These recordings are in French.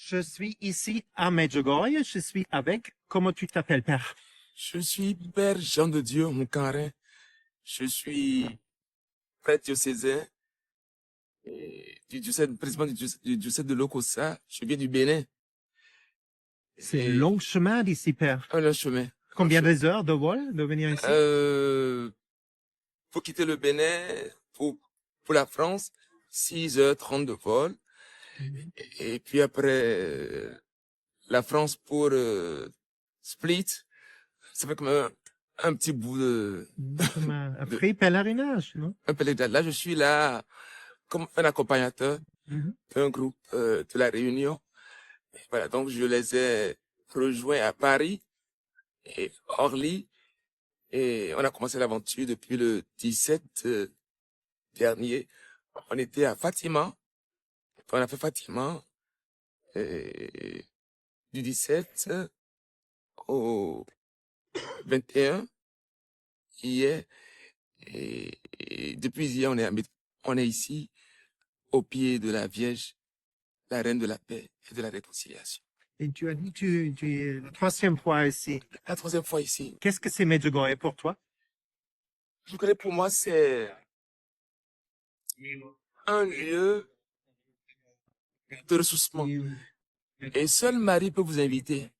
Je suis ici à Medjugorje. Je suis avec. Comment tu t'appelles, père? Je suis Père Jean de Dieu Moukarin. Je suis prêtre diocésain du diocèse, président du diocèse de Lokossa. Je viens du Bénin. C'est un Et long chemin d'ici, père. un long chemin. Combien d'heures de vol de venir ici? Pour quitter le Bénin, pour la France, 6h30 de vol. Et puis après, la France pour Split, ça fait comme un petit bout Un de free pèlerinage, non? un pèlerinage. Là, je suis là comme un accompagnateur Mhm. d'un groupe de la Réunion. Et voilà, donc je les ai rejoints à Paris et Orly. Et on a commencé l'aventure depuis le 17 dernier. On était à Fatima. On a fait Fatima du 17 au 21 hier. Et depuis hier, on est ici au pied de la Vierge, la Reine de la paix et de la réconciliation. Et tu as dit que tu es la troisième fois ici. La troisième fois ici. Qu'est-ce que c'est Medjugorje pour toi? Je connais pour moi, c'est un lieu de ressourcement. Et seul Marie peut vous inviter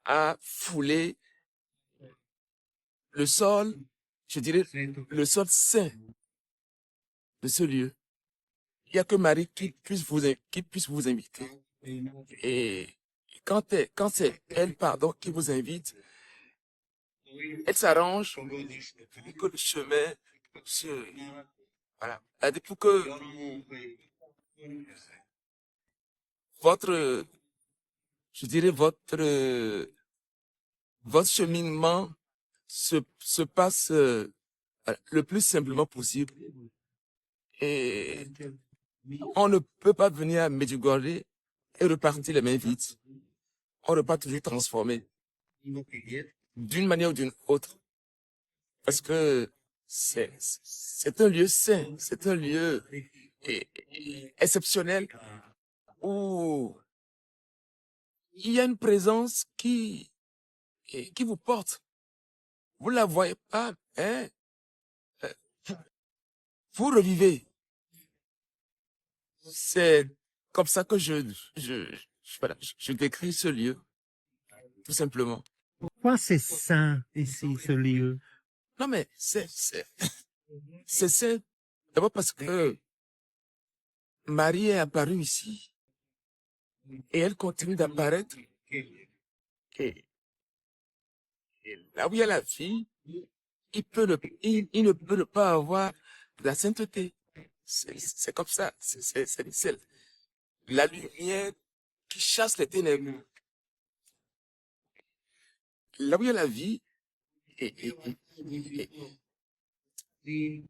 à fouler le sol, je dirais, le sol saint de ce lieu. Il n'y a que Marie qui puisse vous inviter. Et quand c'est elle, pardon, qui vous invite, elle s'arrange pour que le chemin se, voilà. C'est-à-dire pour que votre, je dirais, votre cheminement se passe voilà, le plus simplement possible. Et on ne peut pas venir à Medjugorje et repartir les mains vides. On repart toujours transformé d'une manière ou d'une autre. Parce que c'est un lieu saint, c'est un lieu exceptionnel où il y a une présence qui vous porte. Vous la voyez pas, hein? euh, Vous revivez. C'est comme ça que voilà, je décris ce lieu, tout simplement. Pourquoi c'est saint ici, ce lieu? Non, mais c'est d'abord parce que Marie est apparue ici et elle continue d'apparaître. Et, et là où il y a la vie, il ne peut pas avoir de la sainteté. C'est comme ça. C'est la lumière qui chasse les ténèbres. Là où il y a la vie, et il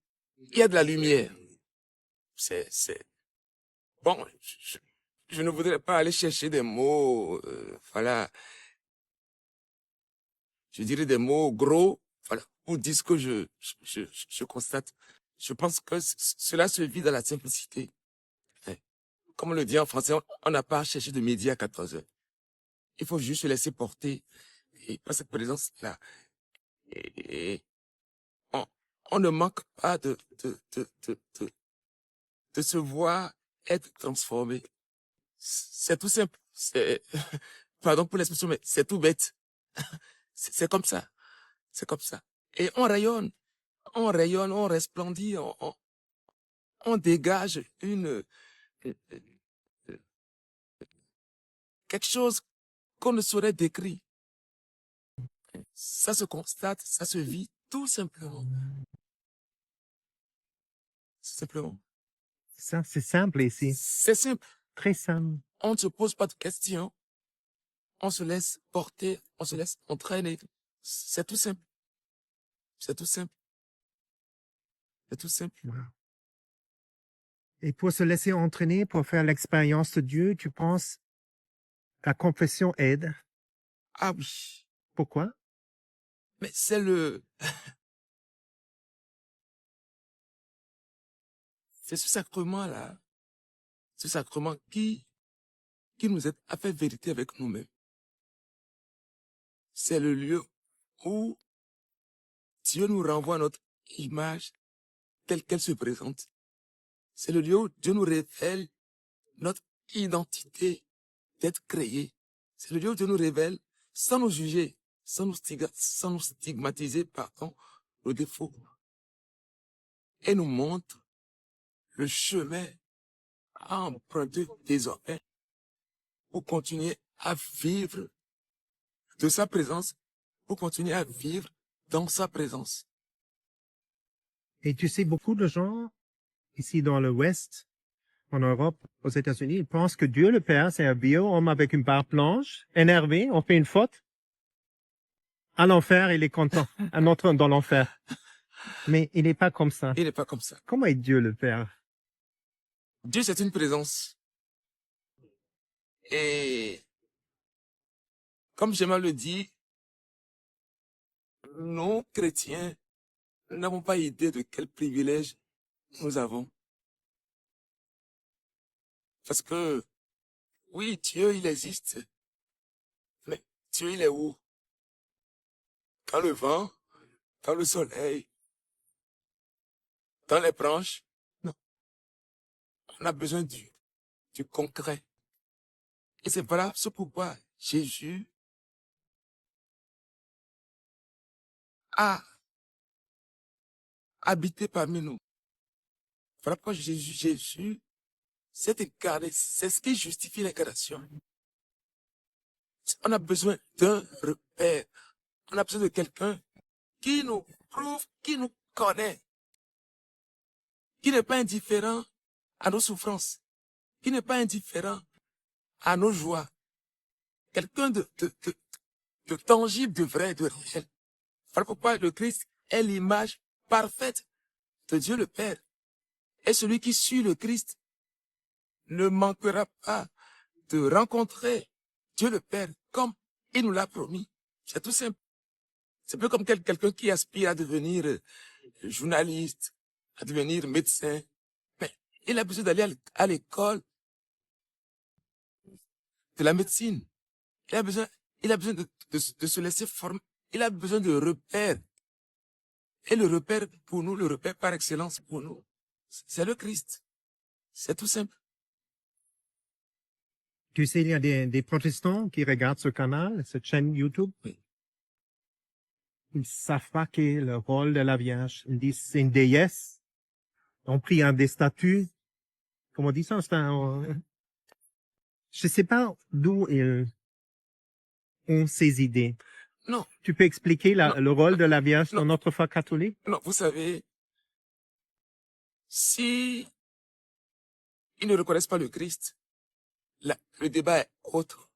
y a de la lumière. C'est bon. Je ne voudrais pas aller chercher des mots, voilà. Je dirais des mots gros, voilà, pour dire ce que je constate. Je pense que cela se vit dans la simplicité. Hein. Comme on le dit en français, on n'a pas à chercher de midi à 14 heures. Il faut juste se laisser porter et par cette présence-là. Et on, on ne manque pas de se voir être transformé. C'est tout simple. C'est, pardon pour l'expression, mais c'est tout bête. C'est comme ça. C'est comme ça. Et on rayonne, on resplendit, on dégage quelque chose qu'on ne saurait décrire. Ça se constate, ça se vit tout simplement. Simplement. Ça, c'est simple ici. C'est simple. Très simple. On ne se pose pas de questions. On se laisse porter, on se laisse entraîner. C'est tout simple. C'est tout simple. C'est tout simple. Wow. Et pour se laisser entraîner, pour faire l'expérience de Dieu, tu penses la confession aide? Ah oui. Pourquoi? Mais c'est ce sacrement-là. Ce sacrement qui qui nous aide à faire vérité avec nous-mêmes. C'est le lieu où Dieu nous renvoie notre image telle qu'elle se présente. C'est le lieu où Dieu nous révèle notre identité d'être créé. C'est le lieu où Dieu nous révèle, sans nous juger, sans nous stigmatiser, nos défauts. Et nous montre le chemin à emprunter désormais pour continuer à vivre de sa présence, pour continuer à vivre dans sa présence. Et tu sais, beaucoup de gens ici dans l'Ouest, en Europe, aux États-Unis, ils pensent que Dieu le Père, c'est un vieux homme avec une barbe blanche, énervé, on fait une faute. À l'enfer, il est content. Un autre dans l'enfer. Mais il n'est pas comme ça. Il n'est pas comme ça. Comment est Dieu le Père? Dieu, c'est une présence. Et comme Jamal le dit, nous, chrétiens, n'avons pas idée de quel privilège nous avons. Parce que, oui, Dieu, il existe. Mais Dieu, il est où? Dans le vent, dans le soleil, dans les branches? Non. On a besoin du concret. Et c'est voilà ce pourquoi Jésus a habité parmi nous. Voilà pourquoi Jésus s'est incarné. C'est ce qui justifie l'incarnation. On a besoin d'un repère. On a besoin de quelqu'un qui nous prouve, qui nous connaît, qui n'est pas indifférent à nos souffrances, qui n'est pas indifférent à nos joies. Quelqu'un de tangible, de vrai, de réel. Voilà pourquoi le Christ est l'image parfaite de Dieu le Père. Et celui qui suit le Christ ne manquera pas de rencontrer Dieu le Père comme il nous l'a promis. C'est tout simple. C'est un peu comme quelqu'un qui aspire à devenir journaliste, à devenir médecin. Mais il a besoin d'aller à l'école de la médecine. Il a besoin de se laisser former. Il a besoin de repères. Et le repère pour nous, le repère par excellence pour nous, c'est le Christ. C'est tout simple. Tu sais, il y a des protestants qui regardent ce canal, cette chaîne YouTube. Oui. Ils savent pas quel est le rôle de la Vierge. Ils disent c'est une déesse. On prie un des statues. Comment on dit ça? Je sais pas d'où ils ont ces idées. Non. Tu peux expliquer Non. le rôle de la Vierge Non. dans notre foi catholique? Non, vous savez, si ils ne reconnaissent pas le Christ, le débat est autre.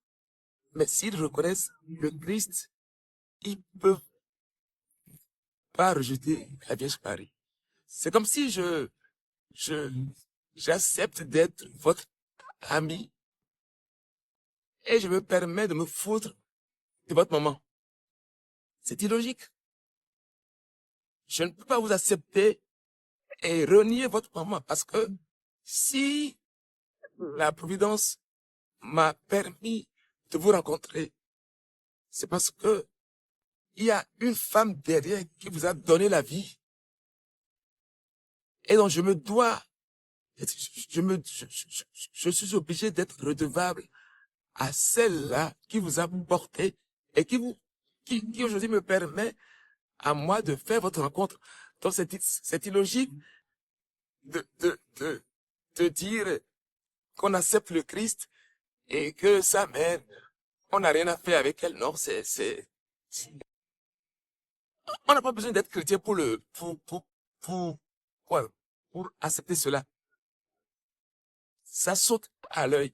Mais s'ils reconnaissent le Christ, ils peuvent pas rejeter la Vierge Marie. C'est comme si j'accepte d'être votre ami et je me permets de me foutre de votre maman. C'est illogique. Je ne peux pas vous accepter et renier votre maman parce que si la Providence m'a permis de vous rencontrer, c'est parce que il y a une femme derrière qui vous a donné la vie. Et donc je me dois, je suis obligé d'être redevable à celle-là qui vous a porté et qui aujourd'hui me permet à moi de faire votre rencontre. Donc c'est illogique de dire qu'on accepte le Christ et que sa mère, on n'a rien à faire avec elle. Non, on n'a pas besoin d'être chrétien pour accepter cela. Ça saute à l'œil.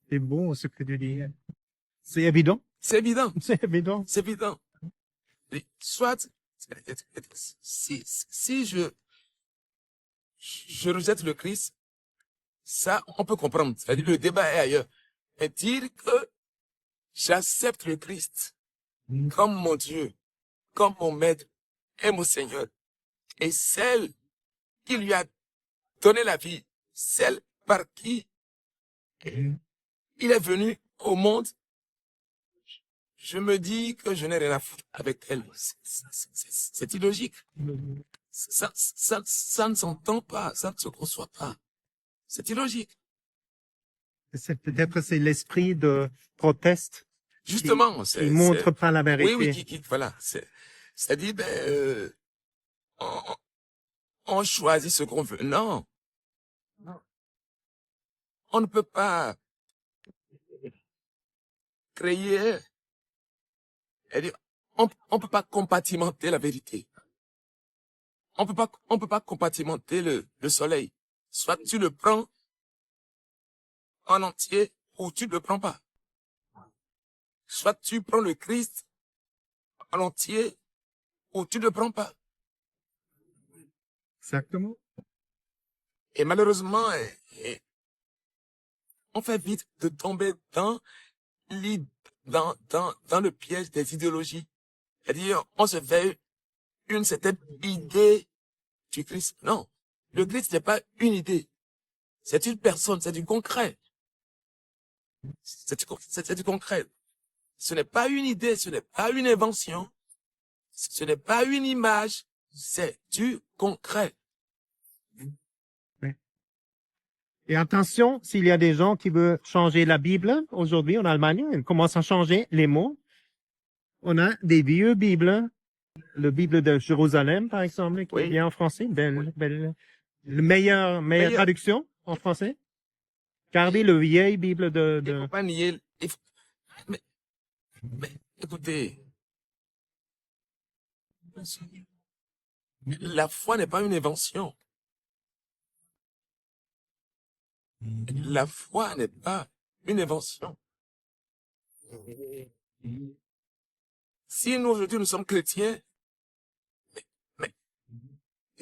C'est bon ce que tu dis. C'est évident. C'est évident. C'est évident. C'est évident. Et soit, si je rejette le Christ, ça, on peut comprendre. C'est-à-dire, le débat est ailleurs. Mais dire que j'accepte le Christ comme mon Dieu, comme mon maître et mon Seigneur, et celle qui lui a donné la vie, celle par qui il est venu au monde, je me dis que je n'ai rien à foutre avec elle. C'est illogique. Ça ne s'entend pas, ça ne se conçoit pas. C'est illogique. Peut-être c'est l'esprit de proteste Justement, qui montre pas la oui, vérité. voilà. C'est-à-dire, on, on choisit ce qu'on veut. Non. On ne peut pas créer, c'est-à-dire, on peut pas compartimenter la vérité. On peut pas compartimenter le soleil. Soit tu le prends en entier ou tu ne le prends pas. Soit tu prends le Christ en entier ou tu ne le prends pas. Exactement. Et malheureusement, on fait vite de tomber dans le piège des idéologies. C'est-à-dire, on se fait une certaine idée du Christ. Non. Le Christ n'est pas une idée. C'est une personne, c'est du concret. C'est du concret. Ce n'est pas une idée, ce n'est pas une invention, ce n'est pas une image, c'est du concret. Et attention, s'il y a des gens qui veulent changer la Bible aujourd'hui en Allemagne, ils commencent à changer les mots. On a des vieux Bibles, le Bible de Jérusalem, par exemple, qui est Oui. bien en français, le meilleure traduction en français. Gardez le vieil Bible Il ne faut pas nier. Mais, écoutez, la foi n'est pas une invention. La foi n'est pas une invention. Si nous, aujourd'hui, nous sommes chrétiens, mais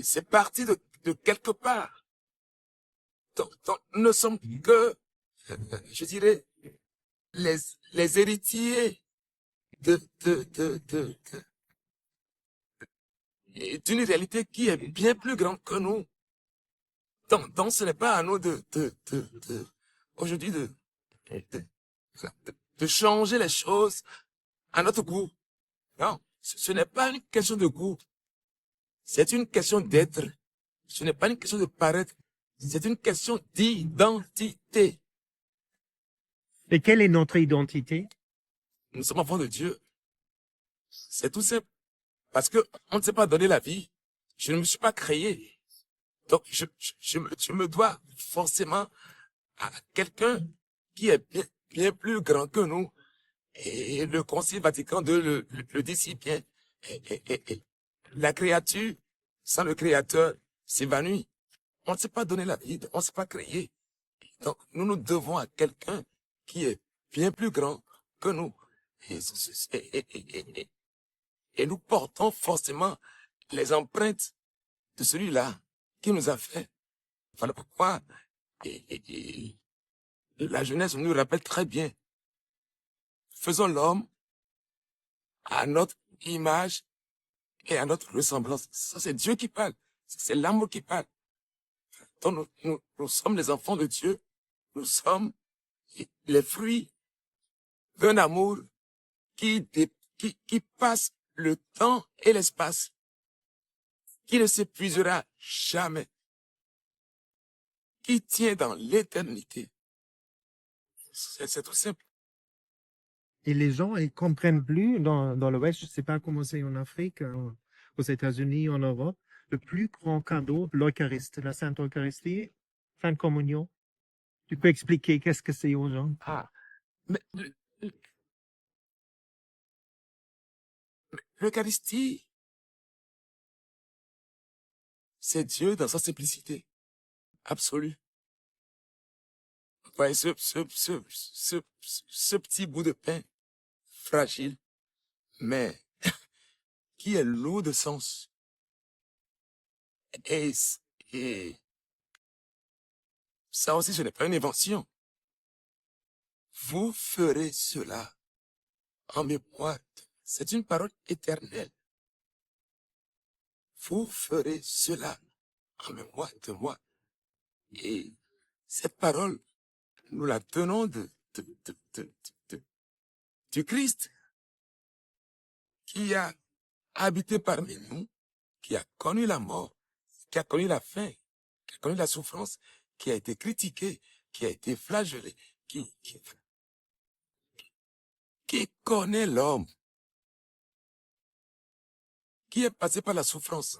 c'est parti de quelque part. Donc, nous ne sommes que, je dirais, les héritiers d'une réalité qui est bien plus grande que nous. Donc ce n'est pas à nous aujourd'hui de changer les choses à notre goût. Non, ce n'est pas une question de goût. C'est une question d'être. Ce n'est pas une question de paraître. C'est une question d'identité. Et quelle est notre identité? Nous sommes enfants de Dieu. C'est tout simple. Parce que on ne s'est pas donné la vie. Je ne me suis pas créé. Donc, je me dois forcément à quelqu'un qui est bien plus grand que nous. Et le Concile Vatican II le dit si bien. Et la créature, sans le Créateur, s'évanouit. On ne s'est pas donné la vie, on ne s'est pas créé. Donc, nous nous devons à quelqu'un qui est bien plus grand que nous. Et nous portons forcément les empreintes de celui-là qui nous a fait. Voilà pourquoi la jeunesse nous rappelle très bien. Faisons l'homme à notre image et à notre ressemblance. Ça, c'est Dieu qui parle. C'est l'amour qui parle. Donc, nous sommes les enfants de Dieu. Nous sommes les fruits d'un amour qui passe le temps et l'espace, qui ne s'épuisera jamais, qui tient dans l'éternité. C'est tout simple. Et les gens, ils comprennent plus dans l'Ouest, je sais pas comment c'est en Afrique, aux États-Unis, en Europe, le plus grand cadeau, l'Eucharistie, la Sainte Eucharistie, Sainte Communion. Tu peux expliquer qu'est-ce que c'est aux gens? Ah, mais l'Eucharistie, c'est Dieu dans sa simplicité absolue. Vous voyez ce petit bout de pain fragile, mais qui est lourd de sens. Et ça aussi, ce n'est pas une invention. Vous ferez cela en mémoire. C'est une parole éternelle. Vous ferez cela en mémoire de moi. Et Cette parole, nous la tenons du Christ qui a habité parmi nous, qui a connu la mort, qui a connu la faim, qui a connu la souffrance, qui a été critiqué, qui a été flagellé, qui connaît l'homme, qui est passé par la souffrance,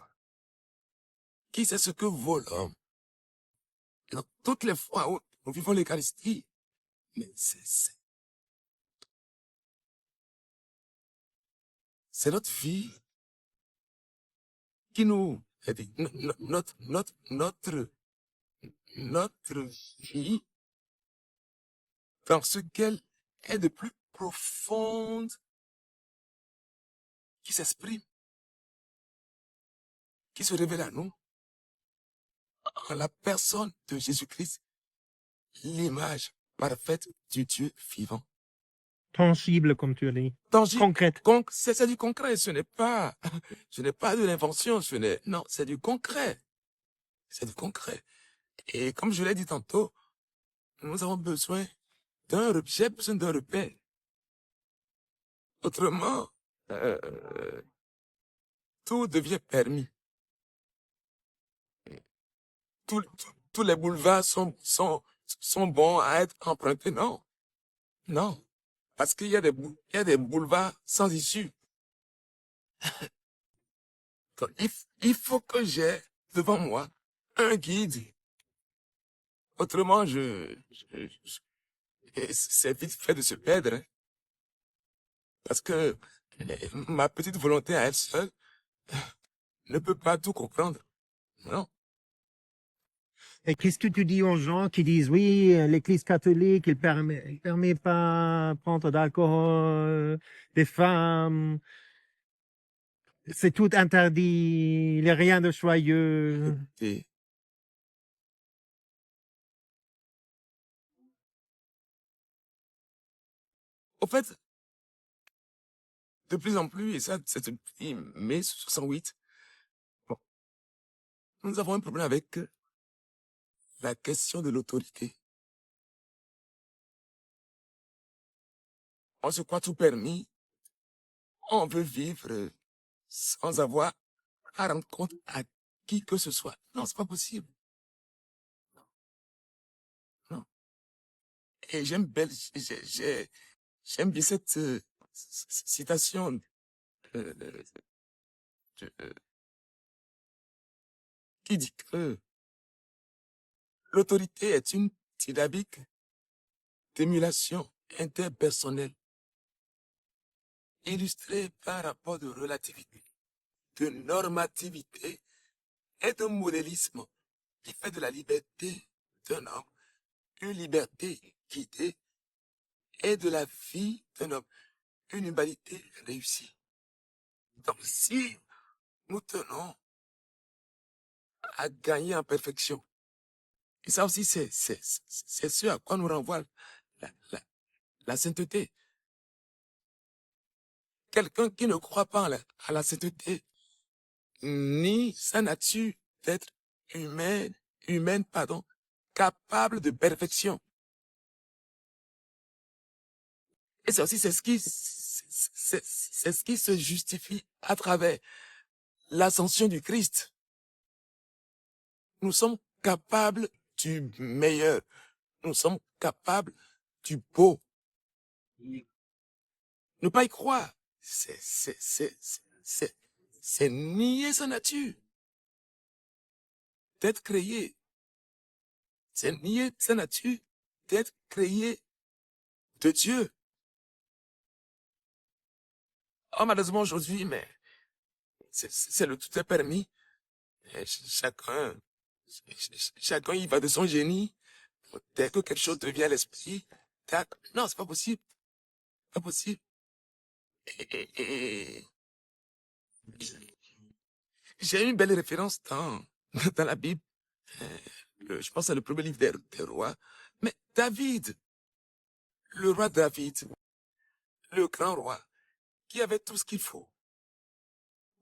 qui sait ce que vaut l'homme. Et donc, toutes les fois où nous vivons l'Eucharistie, mais c'est notre vie qui nous, notre vie dans ce qu'elle est de plus profonde qui s'exprime, qui se révèle à nous en la personne de Jésus-Christ, l'image parfaite du Dieu vivant. Tangible, comme tu as dit. Tangible. Concrète. C'est du concret, ce n'est pas de l'invention, non, c'est du concret. C'est du concret. Et comme je l'ai dit tantôt, nous avons besoin j'ai besoin d'un repère. Autrement, tout devient permis. Tous les boulevards sont bons à être empruntés. Non. Non. Parce qu'il y a des boulevards sans issue. Donc, il faut que j'ai devant moi un guide. Autrement, c'est vite fait de se perdre. Hein. Parce que ma petite volonté à elle seule ne peut pas tout comprendre. Non. Et qu'est-ce que tu dis aux gens qui disent, oui, l'Église catholique, il permet pas de prendre d'alcool, des femmes, c'est tout interdit, il n'y a rien de joyeux. Et au fait, de plus en plus, et ça, c'est depuis mai 68, bon, nous avons un problème avec la question de l'autorité. On se croit tout permis. On veut vivre sans avoir à rendre compte à qui que ce soit. Non, c'est pas possible. Non. Et j'aime bien cette citation qui dit que l'autorité est une dynamique d'émulation interpersonnelle illustrée par rapport de relativité, de normativité et de modélisme qui fait de la liberté d'un homme une liberté guidée et de la vie d'un homme une humanité réussie. Donc si nous tenons à gagner en perfection, et ça aussi c'est ce à quoi nous renvoie la sainteté. Quelqu'un qui ne croit pas à la sainteté, ni sa nature d'être humaine, capable de perfection. Et ça aussi, c'est ce qui se justifie à travers l'ascension du Christ. Nous sommes capables du meilleur. Nous sommes capables du beau. Ne pas y croire, c'est nier sa nature. D'être créé. C'est nier sa nature d'être créé de Dieu. Oh, malheureusement aujourd'hui, mais c'est le tout est permis. Et chacun y va de son génie. Dès que quelque chose devient à l'esprit, tac. Non, c'est pas possible. Pas possible. Et j'ai une belle référence dans la Bible. Je pense à le premier livre des rois. Mais David, le roi David, le grand roi, qui avait tout ce qu'il faut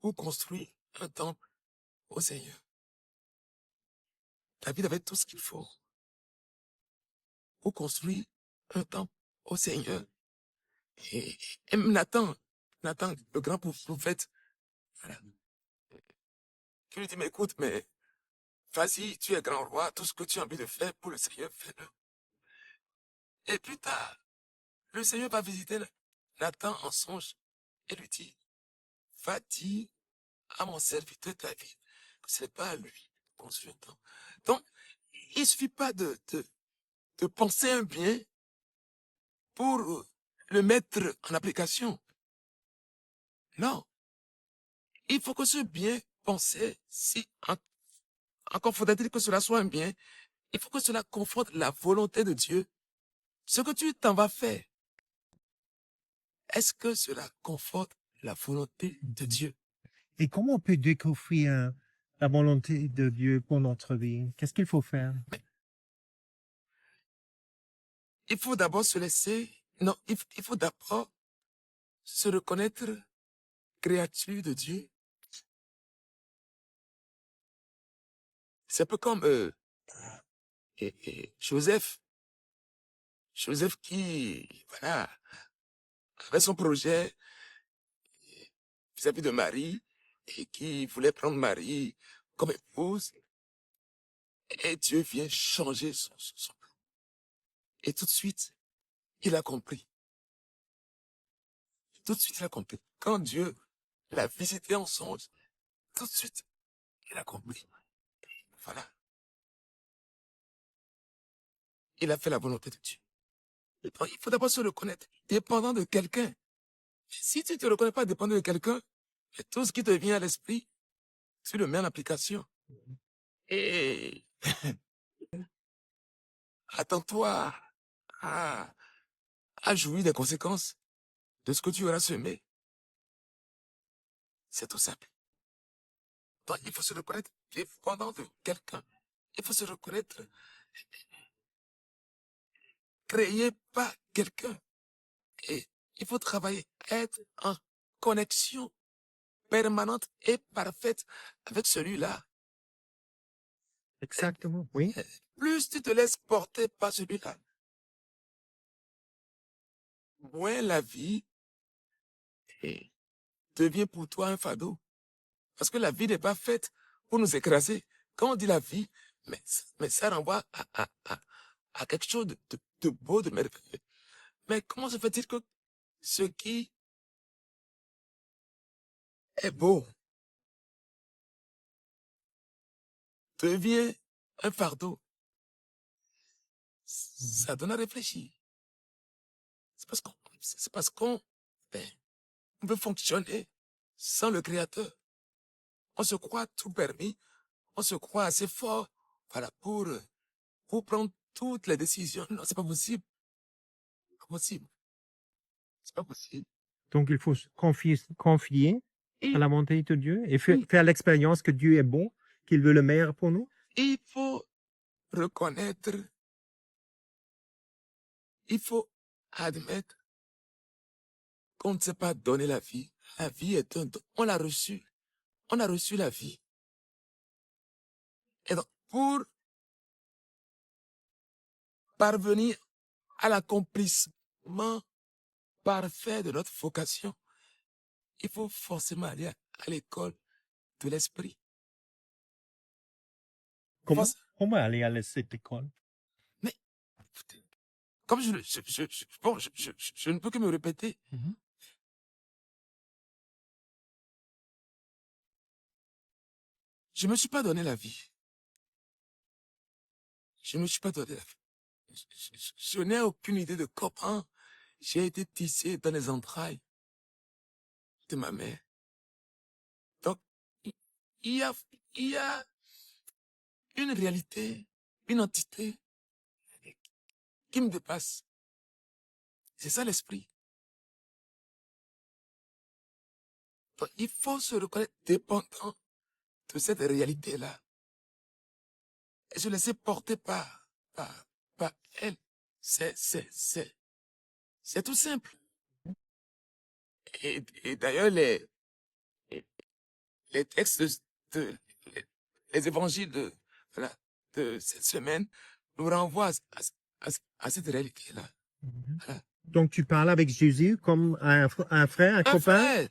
pour construire un temple au Seigneur. David avait tout ce qu'il faut. pour construire un temple au Seigneur. Et Nathan, le grand prophète, voilà, qui lui dit, mais écoute, mais vas-y, tu es grand roi, tout ce que tu as envie de faire pour le Seigneur, fais-le. Et plus tard, le Seigneur va visiter Nathan en songe et lui dit, va dire à mon serviteur David que ce n'est pas à lui de construire un temple. Donc, il ne suffit pas de penser un bien pour le mettre en application. Non. Il faut que ce bien pensé, si encore faudrait-il que cela soit un bien, il faut que cela conforte la volonté de Dieu. Ce que tu t'en vas faire, est-ce que cela conforte la volonté de Dieu? Et comment on peut découvrir la volonté de Dieu pour notre vie? Qu'est-ce qu'il faut faire? Il faut d'abord se laisser, non, il faut d'abord se reconnaître créature de Dieu. C'est un peu comme Joseph. Joseph qui, voilà, avait son projet vis-à-vis de Marie et qui voulait prendre Marie comme épouse. Et Dieu vient changer son plan. Et tout de suite, il a compris. Tout de suite, il a compris. Quand Dieu l'a visité en songe, tout de suite, il a compris. Voilà. Il a fait la volonté de Dieu. Donc, il faut d'abord se reconnaître dépendant de quelqu'un. Si tu ne te reconnais pas dépendant de quelqu'un, tout ce qui te vient à l'esprit, tu le mets en application. Et attends-toi à, à jouir des conséquences de ce que tu auras semé. C'est tout simple. Donc, il faut se reconnaître dépendant de quelqu'un. Il faut se reconnaître créé par quelqu'un. Et il faut travailler, être en connexion permanente et parfaite avec celui-là. Exactement, oui. Plus tu te laisses porter par celui-là, moins la vie devient pour toi un fardeau. Parce que la vie n'est pas faite pour nous écraser. Quand on dit la vie, mais ça renvoie à quelque chose de beau, de merveilleux. Mais comment se fait-il que ce qui est beau devient un fardeau? Ça donne à réfléchir. C'est parce qu'on ben, on veut fonctionner sans le Créateur. On se croit tout permis, on se croit assez fort, voilà, pour prendre toutes les décisions. Non, c'est pas possible. C'est pas possible. C'est pas possible. Donc, il faut se confier à Et la volonté de Dieu et oui, faire l'expérience que Dieu est bon, qu'il veut le meilleur pour nous. il faut reconnaître, il faut admettre qu'on ne sait pas donner la vie. La vie est un don. On l'a reçu. On a reçu la vie. Et donc, pour parvenir à l'accomplissement parfait de notre vocation, il faut forcément aller à l'école de l'esprit. Comment, Forc- comment aller à cette école? Mais, comme bon, je ne peux que me répéter, Mhm. je ne me suis pas donné la vie. Je ne me suis pas donné la vie. Je n'ai aucune idée de comment j'ai été tissé dans les entrailles de ma mère. Donc, il il y a, il y a une réalité, une entité qui me dépasse. C'est ça l'esprit. Donc, il faut se reconnaître dépendant de cette réalité-là. Et se laisser porter par elle. C'est tout simple. Et d'ailleurs, les textes de- les, les évangiles voilà, de cette semaine nous renvoient à cette réalité-là. Voilà. Donc, tu parles avec Jésus comme un frère, un Un copain. frère,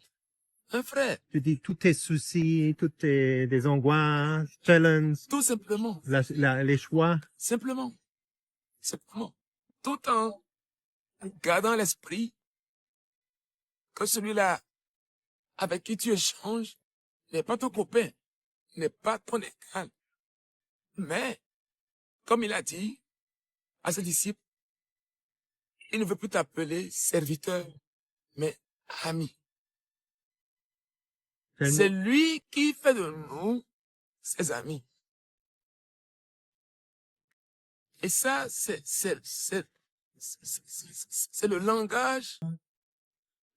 un frère, Tu dis tous tes soucis, toutes tes des angoisses, challenges, tout simplement, les choix. simplement, simplement, tout en gardant à l'esprit que celui-là avec qui tu échanges n'est pas ton copain, n'est pas ton égal. Mais, comme il a dit à ses disciples, il ne veut plus t'appeler serviteur, mais ami. C'est lui qui fait de nous ses amis. Et ça, c'est le langage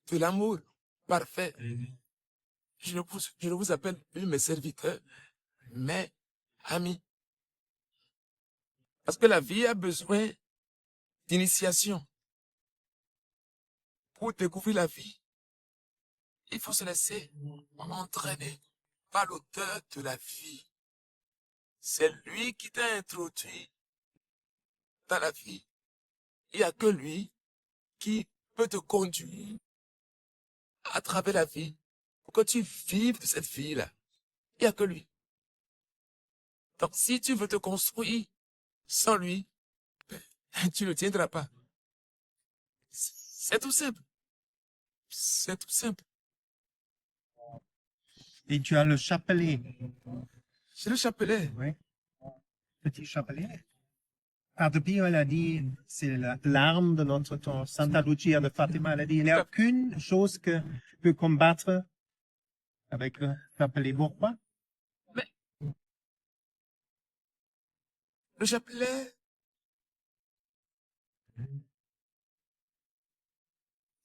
de l'amour parfait. Je ne vous appelle plus mes serviteurs, mais amis. Parce que la vie a besoin d'initiation. Pour découvrir la vie, il faut se laisser entraîner par l'auteur de la vie. C'est lui qui t'a introduit dans la vie. Il n'y a que lui qui peut te conduire à travers la vie pour que tu vives de cette vie-là. Il n'y a que lui. Donc, si tu veux te construire sans lui, tu ne tiendras pas. C'est tout simple. C'est tout simple. Et tu as le chapelet. C'est le chapelet. Oui. Petit chapelet. Padre Pio, elle a dit, c'est l'arme de notre temps. Santa Lucia de Fatima, elle a dit, il n'y a aucune chose que peut combattre avec le chapelet. Pourquoi? Mais le chapelet,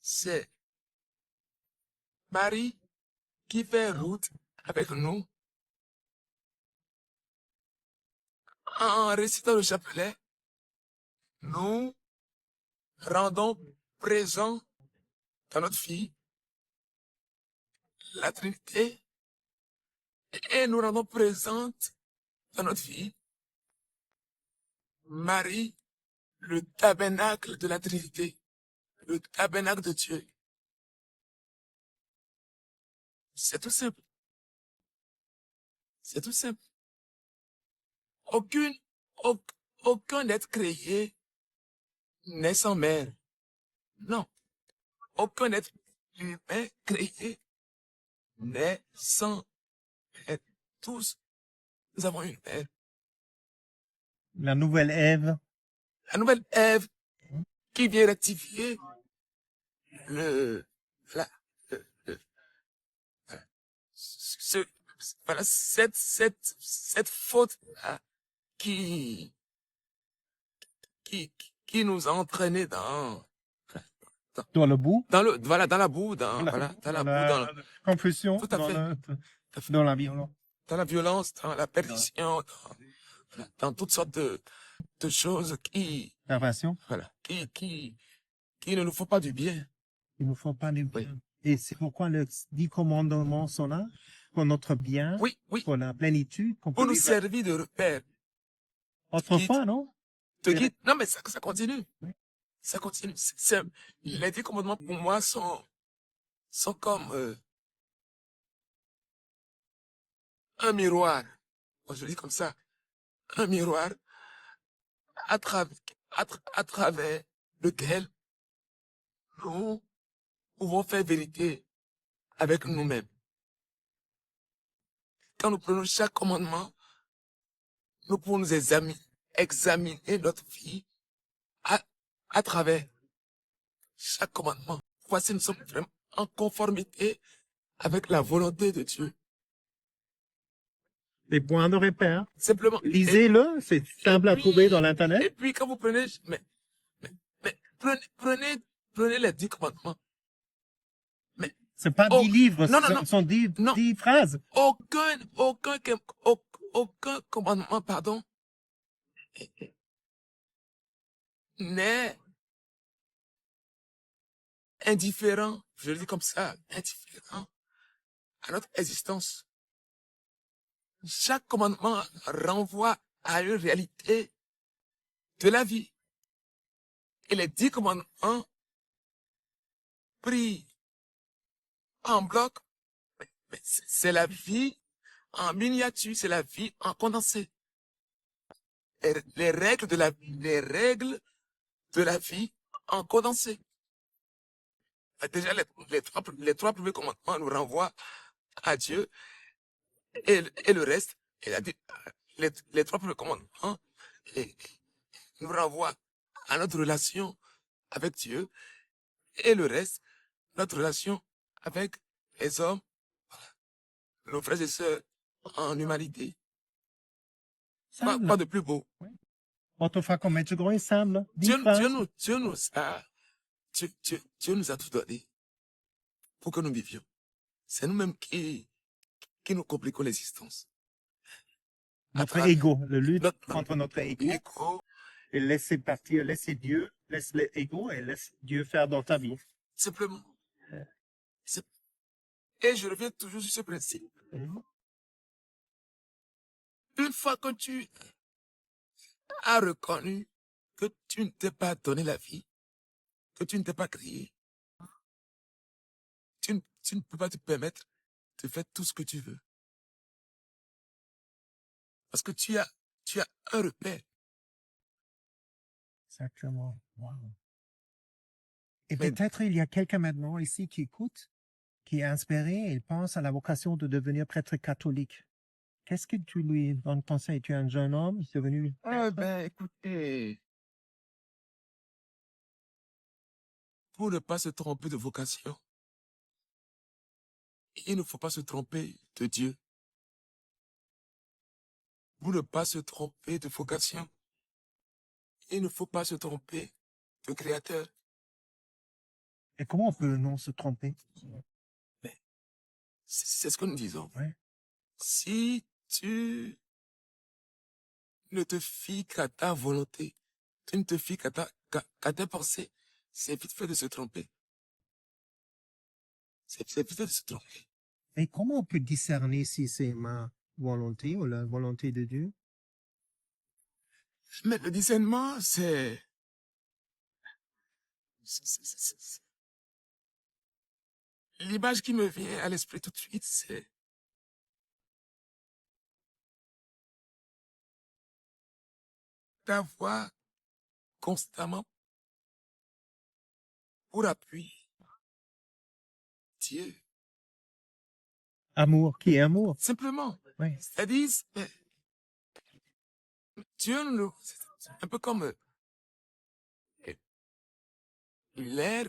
c'est Marie qui fait route avec nous en récitant le chapelet. Nous rendons présent dans notre vie la Trinité et nous rendons présente dans notre vie Marie, le tabernacle de la Trinité, le tabernacle de Dieu. C'est tout simple. C'est tout simple. Aucun être créé n'est sans mère. Non. Aucun être humain créé n'est sans mère. Tous, nous avons une mère. La nouvelle Ève. La nouvelle Ève qui vient rectifier la, ce, voilà, cette faute-là qui, qui nous a entraînés Dans le bout. voilà, dans la boue, dans la boue, confusion. tout à fait. Dans la violence. Dans la violence, dans la perdition, dans toutes sortes de choses Perversion. voilà, qui ne nous font pas du bien. Il ne faut pas du bien. Oui. Et c'est pourquoi les 10 commandements sont là, pour notre bien, Oui, pour la plénitude. pour nous servir de repère. Autrefois, non? Te guide. Non, mais ça continue. Oui. Ça continue. Les 10 commandements, pour moi, sont comme un miroir. Moi, je le dis comme ça. Un miroir à travers lequel nous pouvons faire vérité avec nous-mêmes. Quand nous prenons chaque commandement, nous pouvons nous examiner notre vie à travers chaque commandement. Voici, nous sommes vraiment en conformité avec la volonté de Dieu. Les points de repère. Simplement. Lisez-le, c'est simple à trouver dans l'Internet. Et puis, quand vous prenez, prenez les 10 commandements. Mais, c'est pas 10 livres, non, ce sont 10 phrases. Aucun commandement, pardon, n'est indifférent, je le dis comme ça, indifférent à notre existence. Chaque commandement renvoie à une réalité de la vie. Et les 10 commandements pris en bloc, mais c'est la vie en miniature, c'est la vie en condensé. Les règles de la vie en condensé. Déjà, les trois premiers commandements nous renvoient à Dieu et le reste, il a dit, les trois premiers commandements nous renvoient à notre relation avec Dieu et le reste, notre relation avec les hommes, nos frères et sœurs en humanité. Simple. Pas de plus beau. Autrefois, comme être grand et simple. Dieu Différent. nous a tout donné pour que nous vivions. C'est nous-mêmes qui nous compliquons l'existence. Notre À travers ego, le lutte notre contre notre ego. ego, Et laisser partir, laisser Dieu, laisse l'ego et laisse Dieu faire dans ta vie. simplement. Et je reviens toujours sur ce principe. Une fois que tu as reconnu que tu ne t'es pas donné la vie, que tu ne t'es pas créé, tu ne peux pas te permettre de faire tout ce que tu veux. Parce que tu as un repère. Exactement. Wow. Et Mais- peut-être il y a quelqu'un maintenant ici qui écoute, qui est inspiré et il pense à la vocation de devenir prêtre catholique. Qu'est-ce que tu lui donnes conseil? Tu es un jeune homme, tu es devenu... Écoutez, pour ne pas se tromper de vocation, il ne faut pas se tromper de Dieu. Pour ne pas se tromper de vocation, il ne faut pas se tromper de Créateur. Et comment on peut non se tromper? C'est ce que nous disons. Ouais. Si tu ne te fies qu'à ta volonté, tu ne te fies qu'à tes pensées, c'est vite fait de se tromper. C'est vite fait de se tromper. Et comment on peut discerner si c'est ma volonté ou la volonté de Dieu? Mais le discernement, c'est l'image qui me vient à l'esprit tout de suite, c'est d'avoir constamment pour appui Dieu. Amour, qui est amour? Simplement. Oui. C'est-à-dire, Dieu nous, c'est un peu comme l'air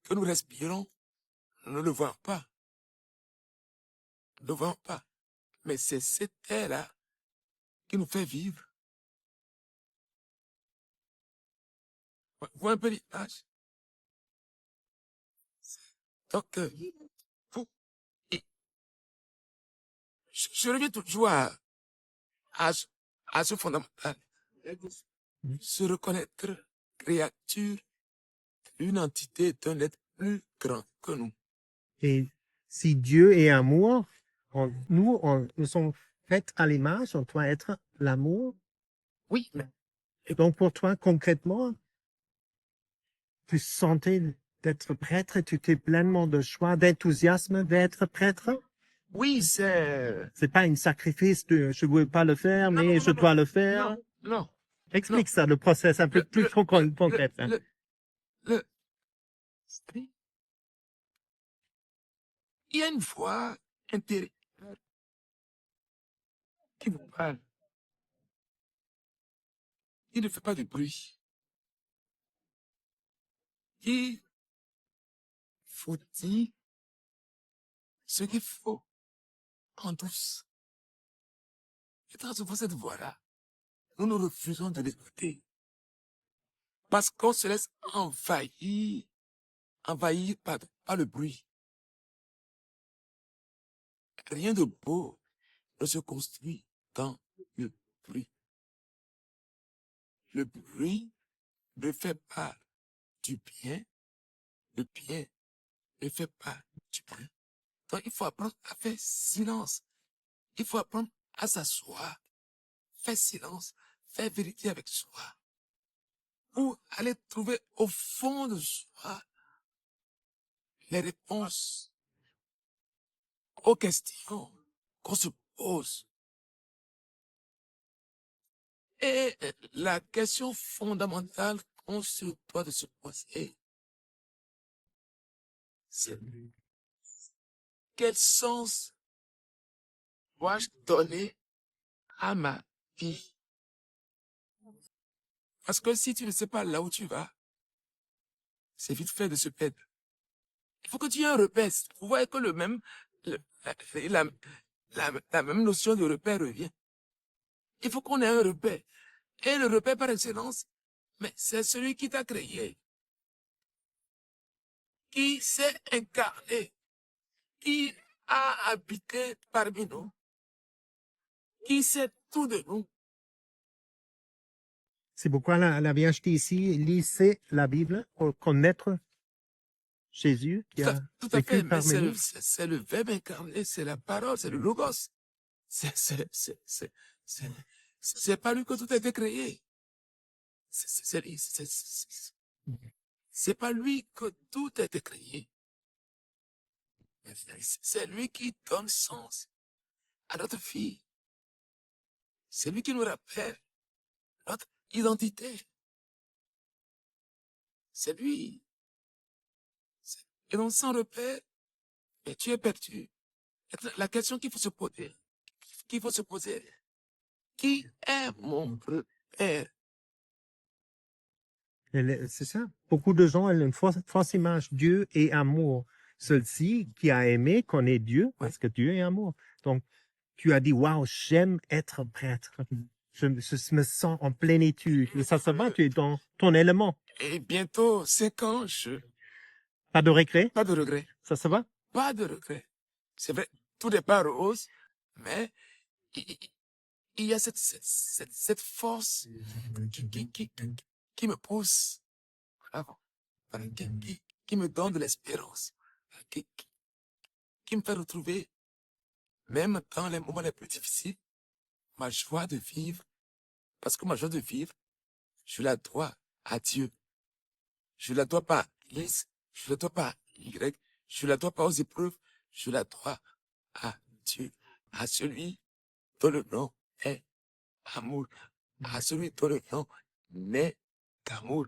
que nous respirons, nous ne le voyons pas. Nous ne le voyons pas. Mais c'est cet air-là qui nous fait vivre. Vois un peu l'image. Donc, je reviens toujours à ce fondamental. Se reconnaître créature, une entité d'un être plus grand que nous. Et si Dieu est amour, nous sommes faits à l'image, on doit être l'amour. Oui, mais Et donc pour toi, concrètement, tu sentais d'être prêtre et tu t'es pleinement de choix, d'enthousiasme d'être prêtre? oui, c'est... C'est pas un sacrifice de je veux pas le faire, Non, mais non, non, je non, dois le faire. non. Explique ça, le process un peu plus concret. hein. Il y a une voix intérieure qui vous parle. Il ne fait pas de bruit. Il faut dire ce qu'il faut en douce. Et très souvent, cette voix-là, nous refusons de l'écouter. Parce qu'on se laisse envahir par le bruit. Rien de beau ne se construit dans le bruit. Le bruit ne fait pas du bien. Le bien ne fait pas du bruit. Donc, il faut apprendre à faire silence. Il faut apprendre à s'asseoir, faire silence, faire vérité avec soi. pour aller trouver au fond de soi les réponses aux questions qu'on se pose. Et la question fondamentale qu'on se doit de se poser, c'est quel sens dois-je donner à ma vie? Parce que si tu ne sais pas là où tu vas, c'est vite fait de se perdre. Il faut que tu aies un repère. Vous voyez que la, la même notion de repère revient. Il faut qu'on ait un repère. Et le repère par excellence, mais c'est celui qui t'a créé, qui s'est incarné, qui a habité parmi nous, qui sait tout de nous. C'est pourquoi la Vierge dit ici, lisez la Bible pour connaître Jésus qui a Tout à vécu fait, mais parmi nous. c'est le Verbe incarné, c'est la parole, c'est le Logos. C'est pas lui que tout a été créé. C'est pas lui que tout a été créé. C'est lui qui donne sens à notre vie. C'est lui qui nous rappelle notre identité. C'est lui. Et donc, sans repère, et tu es perdu. La question qu'il faut se poser, qui est mon repère? C'est ça. Beaucoup de gens ont une fausse image. Dieu est amour. Celui qui a aimé connaît Dieu parce que Dieu est amour. Donc, tu as dit, waouh, j'aime être prêtre. Je me sens en plénitude. Et ça se va, tu es dans ton élément. Et bientôt 5 ans, Pas de regret. pas de regret. Ça se va? Pas de regret. C'est vrai, tout n'est pas rose, mais il y a cette force qui me pousse à l'avant, qui me donne de l'espérance, qui me fait retrouver, même dans les moments les plus difficiles, ma joie de vivre. Parce que ma joie de vivre, je la dois à Dieu. Je la dois pas à X, je la dois pas à Y, je la dois pas aux épreuves, je la dois à Dieu, à celui dont le nom est amour, à celui dont le nom naît d'amour.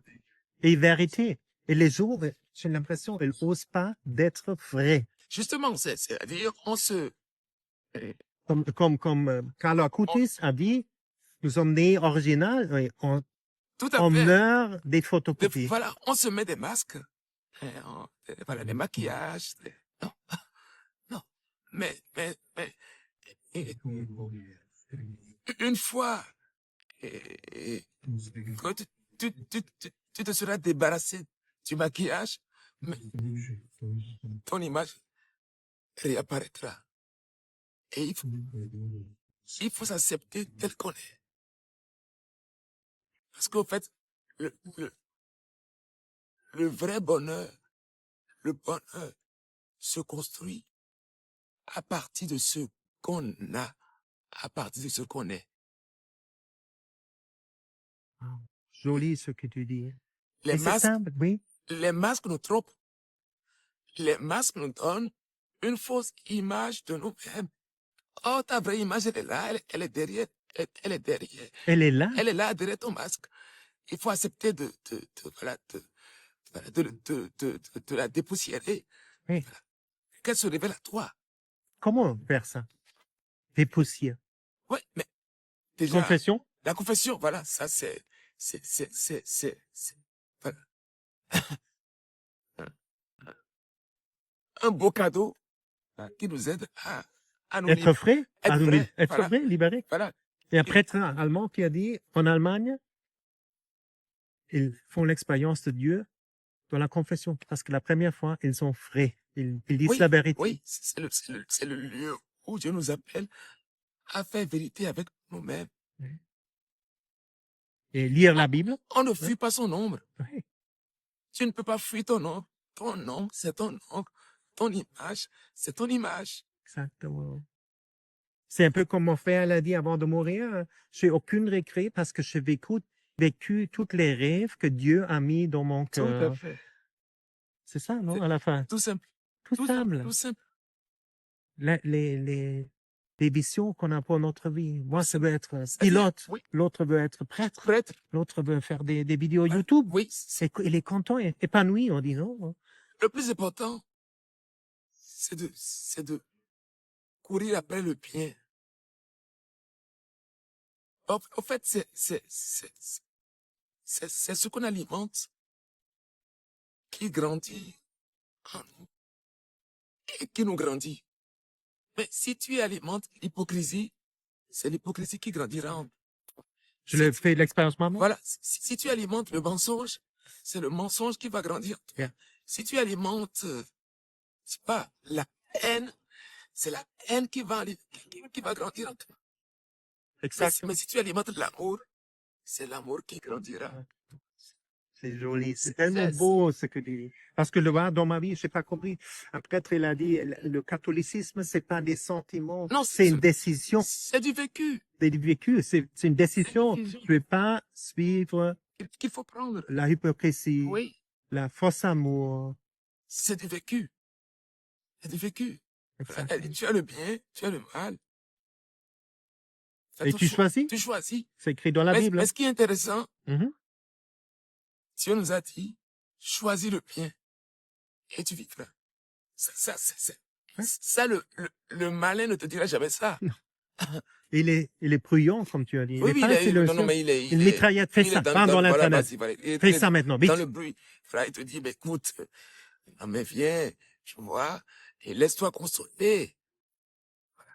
Et vérité. Et les jours, j'ai l'impression, ils n'osent pas d'être vrais. Justement, c'est-à-dire, on se... Comme Carlo Acutis a dit, nous sommes nés original, et Tout à on fait. meurt des photocopies. Voilà, on se met des masques, voilà, des maquillages, non, non, mais, une fois que tu te seras débarrassé du maquillage, mais ton image réapparaîtra. Et il faut s'accepter tel qu'on est. Parce qu'au fait, le, le, le vrai bonheur, le bonheur se construit à partir de ce qu'on a, à partir de ce qu'on est. Joli ce que tu dis. Les Et c'est masques, simple, oui. les masques nous trompent. Les masques nous donnent une fausse image de nous-mêmes. Oh, ta vraie image, elle est là, elle est derrière, elle est derrière. Elle est là. Elle est là, derrière ton masque. Il faut accepter de la dépoussiérer. Oui. Voilà. Qu'elle se révèle à toi. Comment faire ça? Dépoussière. Ouais, mais déjà, Confession? la confession, voilà, ça voilà. Un beau cadeau qui nous aide à nous Être frais? être vrai, Être voilà. vrai, libéré. Voilà. Il y a un prêtre allemand qui a dit, en Allemagne, ils font l'expérience de Dieu dans la confession. Parce que la première fois, ils sont frais. Ils disent la vérité. Oui, c'est le lieu où Dieu nous appelle à faire vérité avec nous-mêmes. Et lire la Bible. On ne fuit pas son ombre. Oui. Tu ne peux pas fuir ton ombre. Ton nom, c'est ton ombre. Ton image, c'est ton image. Exactement. C'est un peu comme mon frère l'a dit avant de mourir. J'ai aucune regret parce que j'ai vécu vécu toutes les rêves que Dieu a mis dans mon Tout à cœur. fait. C'est ça, non, C'est à la fin? tout simple. Tout Tout simple. simple. Tout simple. Les visions qu'on a pour notre vie. Moi, ça veut être C'est-à-dire, pilote. oui, L'autre veut être prêtre. prêtre. L'autre veut faire des vidéos Voilà. YouTube. Oui, Il est content, épanoui, on dit non. le plus important, c'est de courir après le bien. En fait, c'est ce qu'on alimente qui grandit en nous et qui nous grandit. Mais si tu alimentes l'hypocrisie, c'est l'hypocrisie qui grandira en nous. Je l'ai fait l'expérience moi-même. Voilà, si tu alimentes le mensonge, c'est le mensonge qui va grandir. Yeah. Si tu alimentes, c'est pas la haine, c'est la haine qui va grandir en toi. Exactement. Mais si tu alimentes l'amour, c'est l'amour qui grandira. C'est joli. C'est tellement beau ce que tu dis. Parce que dans ma vie, je n'ai pas compris. Un prêtre, il a dit, le catholicisme, c'est pas des sentiments. Non, c'est une décision. C'est du vécu. C'est du vécu. C'est une décision. C'est une décision. Je ne vais pas suivre Qu'il faut prendre. la hypocrisie, Oui, la fausse amour. c'est du vécu. C'est du vécu. Exactement. Tu as le bien, tu as le mal. Fais Et ton tu choix. choisis? Tu choisis. C'est écrit dans la Bible. Mais ce qui est intéressant, Mhm. Dieu nous a dit, choisis le bien et tu vivras. Ça, le malin ne te dira jamais ça. Il est prudent, comme tu as dit. Oui, il est pas silencieux. non, mais il est, Une mitraillette, fais il est ça, dans, pas dans voilà, l'internet. vas-y, voilà. Il est Fais très ça maintenant, vite. dans le bruit. Frère, il te dit, mais écoute, non, mais viens, tu vois, et laisse-toi consoler. Voilà.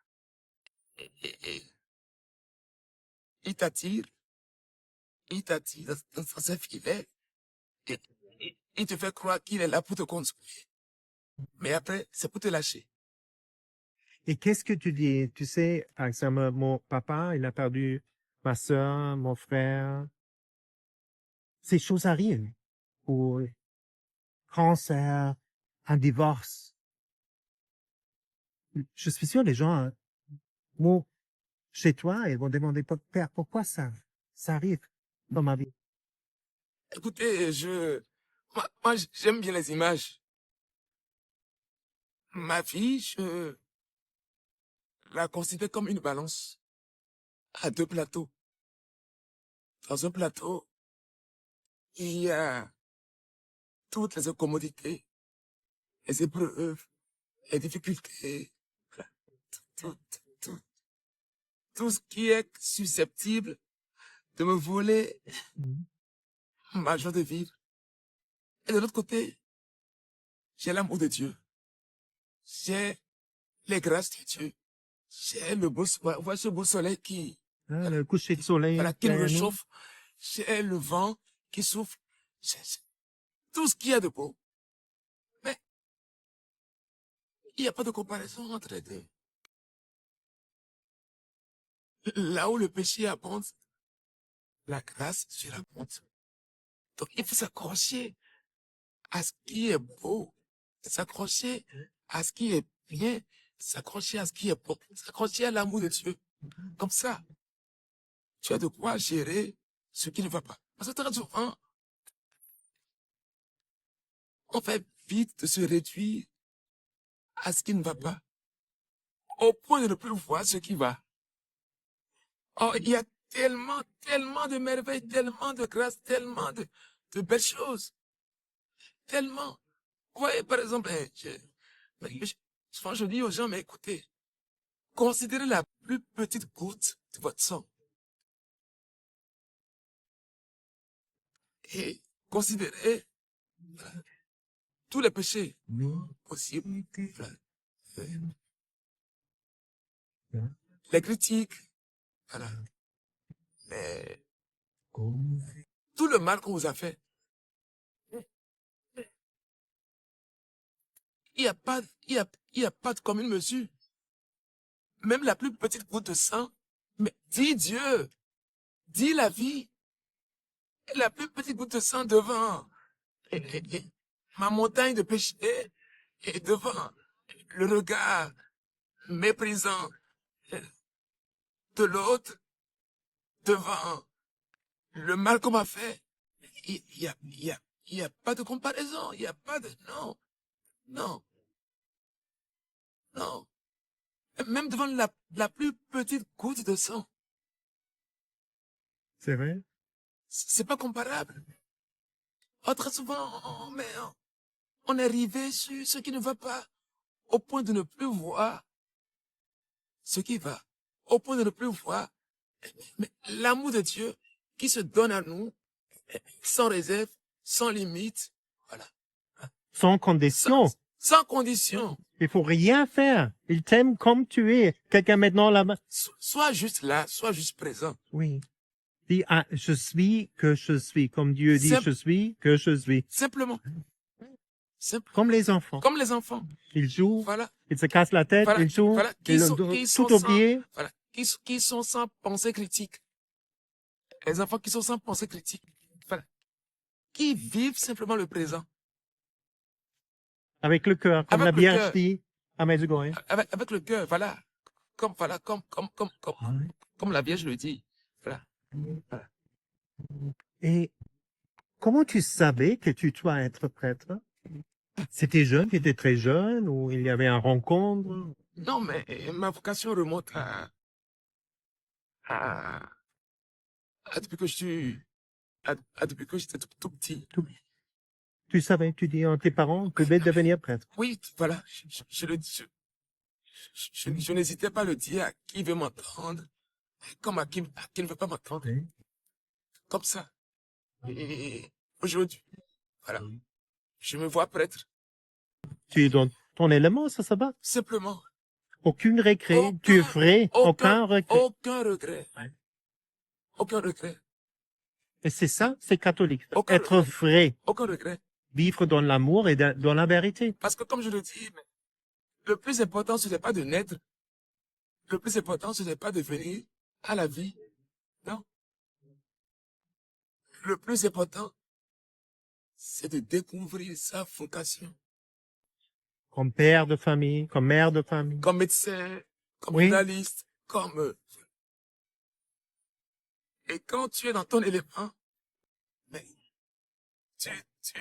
Et il t'attire dans ses filets, et il te fait croire qu'il est là pour te consoler. Mais après, c'est pour te lâcher. Et qu'est-ce que tu dis? Tu sais, par exemple, mon papa, il a perdu ma soeur, mon frère. Ces choses arrivent. Ou cancer, un divorce. Je suis sûr, les gens vont chez toi et vont demander, Père, pourquoi ça arrive dans ma vie? Écoutez, moi, j'aime bien les images. Ma vie, je la considère comme une balance à deux plateaux. Dans un plateau, il y a toutes les commodités, les épreuves, les difficultés, voilà. tout, tout, tout ce qui est susceptible de me voler ma joie de vivre. Et de l'autre côté, j'ai l'amour de Dieu. J'ai les grâces de Dieu. J'ai le beau soleil, voilà ce beau soleil qui, Hein, le coucher de soleil. voilà, qui nous derrière nous. réchauffe. J'ai le vent qui souffle. J'ai tout ce qu'il y a de beau. Mais il n'y a pas de comparaison entre les deux. Là où le péché abonde, la grâce surabonde. Donc il faut s'accrocher à ce qui est beau, s'accrocher à ce qui est bien, s'accrocher à ce qui est bon, s'accrocher à l'amour de Dieu. Comme ça, tu as de quoi gérer ce qui ne va pas. Parce que très souvent, on fait vite de se réduire à ce qui ne va pas, au point de ne plus voir ce qui va. Oh, il y a tellement, tellement de merveilles, tellement de grâce, tellement de belles choses. Tellement. Vous voyez, par exemple, souvent je dis aux gens, mais écoutez, considérez la plus petite goutte de votre sang. Et considérez tous les péchés possibles. Voilà. Les critiques. Voilà. Tout le mal qu'on vous a fait. Il n'y a pas de commune mesure. Même la plus petite goutte de sang. Mais dis Dieu. Dis la vie. Et la plus petite goutte de sang devant ma montagne de péché et devant le regard méprisant de l'autre, devant le mal qu'on m'a fait, il y a pas de comparaison, il y a pas de, non, non, non. Même devant la plus petite goutte de sang, C'est vrai? c'est pas comparable. Oh, très souvent, on est arrivé sur ce qui ne va pas, au point de ne plus voir ce qui va, au point de ne plus voir, mais l'amour de Dieu qui se donne à nous, sans réserve, sans limite, voilà, Sans sans, condition. sans condition. Il faut rien faire. Il t'aime comme tu es. Quelqu'un maintenant là-bas. Sois juste là, sois juste présent. Oui. Dis, ah, je suis que je suis. Comme Dieu dit, Simple. je suis que je suis. Simplement. Simple. Comme les enfants. Comme les enfants. Ils jouent, Voilà. ils se cassent la tête, Voilà. ils jouent, Voilà. ils ont Qui sont tout sans, oublié. voilà. Qui sont sans pensée critique. Les enfants qui sont sans pensée critique. Voilà. Qui vivent simplement le présent. Avec le cœur, comme Avec la le Vierge cœur. dit à Medjugorje. Avec le cœur, voilà. Comme la Vierge le dit. Voilà. Voilà. Et comment tu savais que tu dois être prêtre? C'était jeune, tu étais très jeune, ou il y avait un rencontre? Non, mais ma vocation remonte à, depuis que je suis, depuis que j'étais tout petit. Tu savais, tu dis à tes parents, tu devais devenir prêtre. Oui, voilà. Je n'hésitais pas à le dire à qui veut m'entendre, comme à qui ne veut pas m'entendre. Oui. Comme ça. Et aujourd'hui, voilà. Je me vois prêtre. Tu es dans ton élément, ça va? Simplement. Aucune récré, tu es frais, aucun regret. Aucun regret. Ouais. Aucun regret. Et c'est ça, c'est catholique. Aucun Être regret. frais, Aucun regret. vivre dans l'amour et dans la vérité. Parce que comme je le dis, le plus important, ce n'est pas de naître. Le plus important, ce n'est pas de venir à la vie. Non. Le plus important, c'est de découvrir sa vocation. Comme père de famille, comme mère de famille. Comme médecin, comme Oui. journaliste, comme... Et quand tu es dans ton élément, mais tu, tu,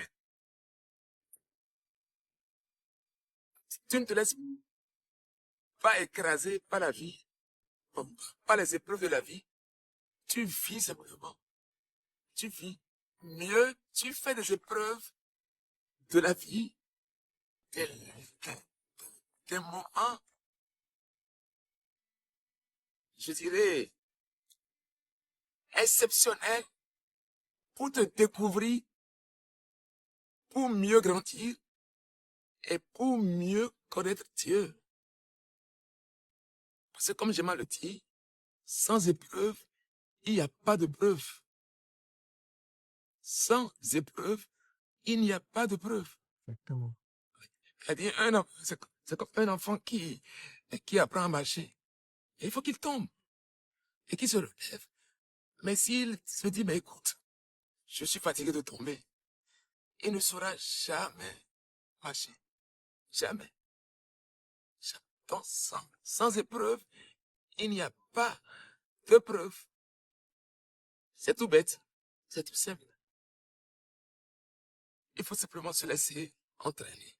tu ne te laisses pas écraser par la vie, par les épreuves de la vie. Tu vis simplement. Tu vis. Mieux, tu fais des épreuves de la vie, des, des moments, je dirais, exceptionnels pour te découvrir, pour mieux grandir et pour mieux connaître Dieu. Parce que comme j'aime à le dire, sans épreuve, il n'y a pas de preuve. Sans épreuve, il n'y a pas de preuve. Exactement. C'est-à-dire, c'est comme un enfant qui apprend à marcher. Et il faut qu'il tombe et qu'il se relève. Mais s'il se dit, mais écoute, je suis fatigué de tomber, il ne saura jamais marcher. Jamais. Jamais. Donc, sans épreuve, il n'y a pas de preuve. C'est tout bête. C'est tout simple. Il faut simplement se laisser entraîner.